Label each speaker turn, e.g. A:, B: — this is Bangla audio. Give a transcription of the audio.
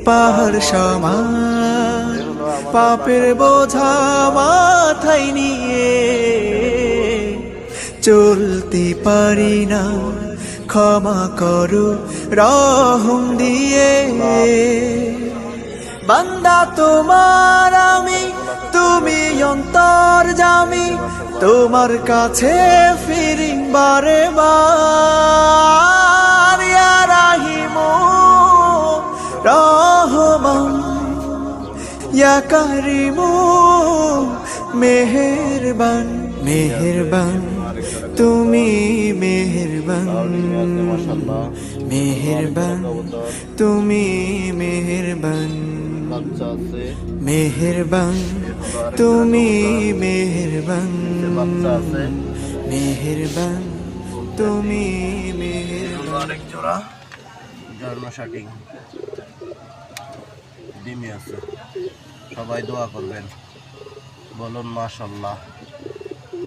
A: পাহাড় সমান পাপের বোঝা মাথায় নিয়ে চলতে পারি না, ক্ষমা করো রহম দিয়ে। বান্দা তোমার আমি, তুমি অন্তর্যামী, তোমার কাছে ফিরি বারে বার। ইয়া রাহিমু রহমান, ইয়া কারিমু মেহেরবান, মেহেরবান তুমি মেহেরবান, মেহেরবান তুমি মেহেরবান, মেহেরবান তুমি মেহেরবান, মেহেরবান তুমি মেহেরবান।
B: জোড়া জন্ম শাটিং ডিমে আছে, সবাই দোয়া করবেন, বলুন মাশাআল্লাহ।